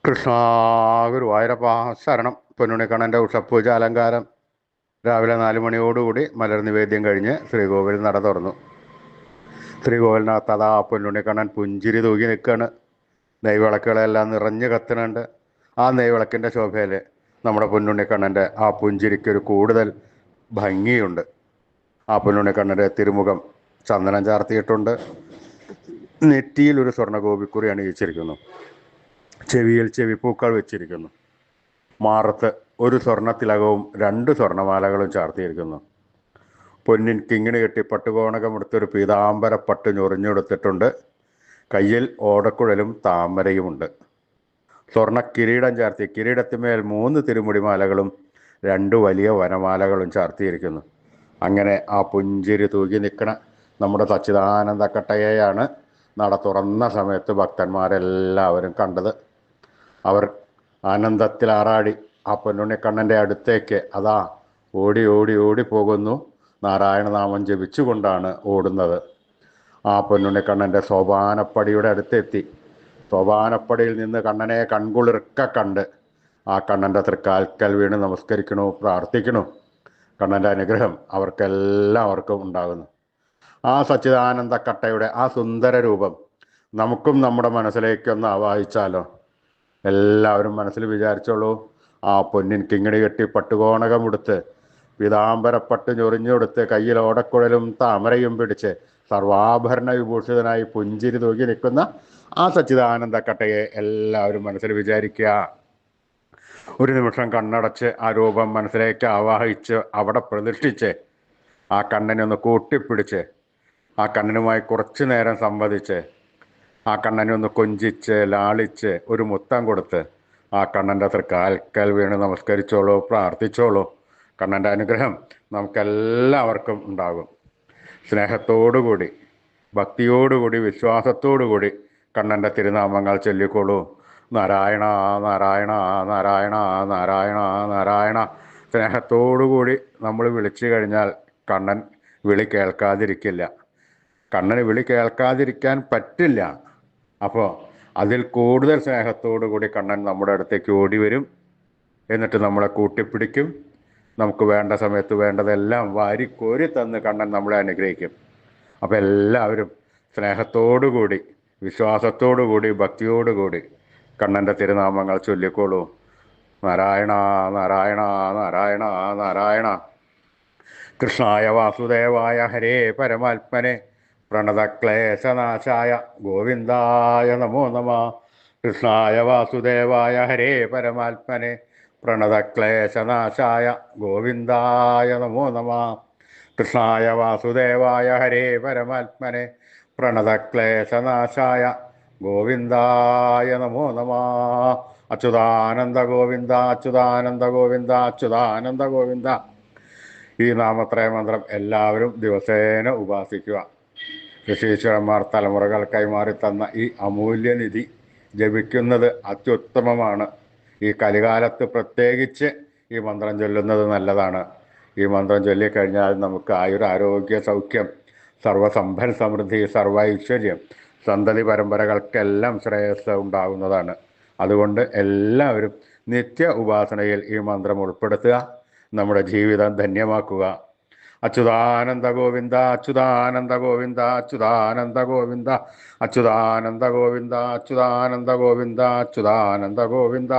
കൃഷ്ണ ഗുരുവായൂരപ്പ ശരണം. പൊന്നുണ്ണിക്കണ്ണൻ്റെ ഉഷപ്പൂജ അലങ്കാരം രാവിലെ 4 മണിയോടുകൂടി മലർ നിവേദ്യം കഴിഞ്ഞ് ശ്രീകോവിൽ നട തുറന്നു. ശ്രീകോവിലിനകത്ത് അതാ പൊന്നുണ്ണിക്കണ്ണൻ പുഞ്ചിരി തൂകി നിൽക്കുകയാണ്. നെയ്വിളക്കുകളെല്ലാം നിറഞ്ഞു കത്തുന്നുണ്ട്. ആ നെയ്വിളക്കിൻ്റെ ശോഭയിൽ നമ്മുടെ പൊന്നുണ്ണിക്കണ്ണൻ്റെ ആ പുഞ്ചിരിക്കൊരു കൂടുതൽ ഭംഗിയുണ്ട്. ആ പൊന്നുണ്ണിക്കണ്ണൻ്റെ തിരുമുഖം ചന്ദനം ചാർത്തിയിട്ടുണ്ട്. നെറ്റിയിൽ ഒരു സ്വർണ്ണ ഗോപിക്കുറി അണിയിച്ചിരിക്കുന്നു. ചെവിയിൽ ചെവിപ്പൂക്കൾ വെച്ചിരിക്കുന്നു. മാറത്ത് ഒരു സ്വർണ്ണ തിലകവും 2 സ്വർണ്ണമാലകളും ചാർത്തിയിരിക്കുന്നു. പൊന്നിൻ കിങ്ങിണി കെട്ടി പട്ടുകോണകമെടുത്തൊരു പീതാംബരപ്പട്ട് ഞൊറിഞ്ഞെടുത്തിട്ടുണ്ട്. കയ്യിൽ ഓടക്കുഴലും താമരയുമുണ്ട്. സ്വർണ്ണ കിരീടം ചാർത്തി കിരീടത്തിന്മേൽ 3 തിരുമുടിമാലകളും 2 വലിയ വനമാലകളും ചാർത്തിയിരിക്കുന്നു. അങ്ങനെ ആ പുഞ്ചിരി തൂകി നിൽക്കണ നമ്മുടെ സച്ചിദാനന്ദ കട്ടയെയാണ് നട തുറന്ന സമയത്ത് ഭക്തന്മാരെല്ലാവരും കണ്ടത്. അവർ ആനന്ദത്തിലാറാടി ആ പൊന്നുണ്ണിക്കണ്ണൻ്റെ അടുത്തേക്ക് അതാ ഓടി ഓടി ഓടി പോകുന്നു. നാരായണനാമം ജപിച്ചുകൊണ്ടാണ് ഓടുന്നത്. ആ പൊന്നുണ്ണിക്കണ്ണൻ്റെ സോപാനപ്പടിയുടെ അടുത്തെത്തി. സോപാനപ്പടിയിൽ നിന്ന് കണ്ണനെ കൺകുളിർക്ക കണ്ട് ആ കണ്ണൻ്റെ തൃക്കാൽക്കൽ വീണ് നമസ്കരിക്കണു, പ്രാർത്ഥിക്കണു. കണ്ണൻ്റെ അനുഗ്രഹം അവർക്കെല്ലാവർക്കും ഉണ്ടാകുന്നു. ആ സച്ചിദാനന്ദ കട്ടയുടെ ആ സുന്ദര രൂപം നമുക്കും നമ്മുടെ മനസ്സിലേക്കൊന്ന് ആവാഹിച്ചാലോ? എല്ലാവരും മനസ്സിൽ വിചാരിച്ചോളൂ. ആ പൊന്നിൻ കിങ്ങിണി കെട്ടി പട്ടുകോണകമെടുത്ത് പീതാംബരപ്പട്ട് ഞൊറിഞ്ഞെടുത്ത് കയ്യിൽ ഓടക്കുഴലും താമരയും പിടിച്ച് സർവാഭരണ വിഭൂഷിതനായി പുഞ്ചിരി തൂകി നിൽക്കുന്ന ആ സച്ചിദാനന്ദ കട്ടയെ എല്ലാവരും മനസ്സിൽ വിചാരിക്കുക. ഒരു നിമിഷം കണ്ണടച്ച് ആ രൂപം മനസ്സിലേക്ക് ആവാഹിച്ച് അവിടെ പ്രതിഷ്ഠിച്ച് ആ കണ്ണനെ ഒന്ന് കൂട്ടിപ്പിടിച്ച് ആ കണ്ണനുമായി കുറച്ചു നേരം സംവദിച്ച് ആ കണ്ണനെ ഒന്ന് കൊഞ്ചിച്ച് ലാളിച്ച് ഒരു മുത്തം കൊടുത്ത് ആ കണ്ണൻ്റെ തൃക്കാൽക്കൽ വീണ് നമസ്കരിച്ചോളൂ, പ്രാർത്ഥിച്ചോളൂ. കണ്ണൻ്റെ അനുഗ്രഹം നമുക്കെല്ലാവർക്കും ഉണ്ടാകും. സ്നേഹത്തോടുകൂടി, ഭക്തിയോടുകൂടി, വിശ്വാസത്തോടുകൂടി കണ്ണൻ്റെ തിരുനാമങ്ങൾ ചൊല്ലിക്കോളൂ. നാരായണ നാരായണ നാരായണ നാരായണ നാരായണ. സ്നേഹത്തോടുകൂടി നമ്മൾ വിളിച്ചു കഴിഞ്ഞാൽ കണ്ണൻ വിളി കേൾക്കാതിരിക്കില്ല. കണ്ണന് വിളി കേൾക്കാതിരിക്കാൻ പറ്റില്ല. അപ്പോൾ അതിൽ കൂടുതൽ സ്നേഹത്തോടു കൂടി കണ്ണൻ നമ്മുടെ അടുത്തേക്ക് ഓടി വരും. എന്നിട്ട് നമ്മളെ കൂട്ടിപ്പിടിക്കും. നമുക്ക് വേണ്ട സമയത്ത് വേണ്ടതെല്ലാം വാരിക്കോരി തന്ന് കണ്ണൻ നമ്മളെ അനുഗ്രഹിക്കും. അപ്പോൾ എല്ലാവരും സ്നേഹത്തോടുകൂടി, വിശ്വാസത്തോടുകൂടി, ഭക്തിയോടുകൂടി കണ്ണൻ്റെ തിരുനാമങ്ങൾ ചൊല്ലിക്കോളൂ. നാരായണ നാരായണ നാരായണ നാരായണ. കൃഷ്ണായ വാസുദേവായ ഹരേ പരമാത്മനെ പ്രണതക്ലേശനാശായ ഗോവിന്ദായ നമോ നമ. കൃഷ്ണായ വാസുദേവായ ഹരേ പരമാത്മനെ പ്രണതക്ലേശനാശായ ഗോവിന്ദായ നമോ നമ. കൃഷ്ണായ വാസുദേവായ ഹരേ പരമാത്മനെ പ്രണതക്ലേശനാശായ ഗോവിന്ദായ നമോ നമ. അച്യുതാനന്ദ ഗോവിന്ദ അച്യുതാനന്ദ ഗോവിന്ദ അച്യുതാനന്ദ ഗോവിന്ദ. ഈ നാമത്രയ മന്ത്രം എല്ലാവരും ദിവസേന ഉപാസിക്കുക. ഋഷീശ്വരന്മാർ തലമുറകൾ കൈമാറി തന്ന ഈ അമൂല്യനിധി ജപിക്കുന്നത് അത്യുത്തമമാണ്. ഈ കലികാലത്ത് പ്രത്യേകിച്ച് ഈ മന്ത്രം ചൊല്ലുന്നത് നല്ലതാണ്. ഈ മന്ത്രം ചൊല്ലിക്കഴിഞ്ഞാൽ നമുക്ക് ആയുരാരോഗ്യ സൗഖ്യം, സർവസമ്പൽ സമൃദ്ധി, സർവ ഐശ്വര്യം, സന്തതി പരമ്പരകൾക്കെല്ലാം ശ്രേയസ് ഉണ്ടാകുന്നതാണ്. അതുകൊണ്ട് എല്ലാവരും നിത്യ ഉപാസനയിൽ ഈ മന്ത്രം ഉൾപ്പെടുത്തുക. നമ്മുടെ ജീവിതം ധന്യമാക്കുക. അച്യുതാനന്ദ ഗോവിന്ദ അച്യുതാനന്ദ ഗോവിന്ദ അച്യുതാനന്ദ ഗോവിന്ദ അച്യുതാനന്ദ ഗോവിന്ദ അച്യുതാനന്ദ ഗോവിന്ദ അച്യുതാനന്ദ ഗോവിന്ദ.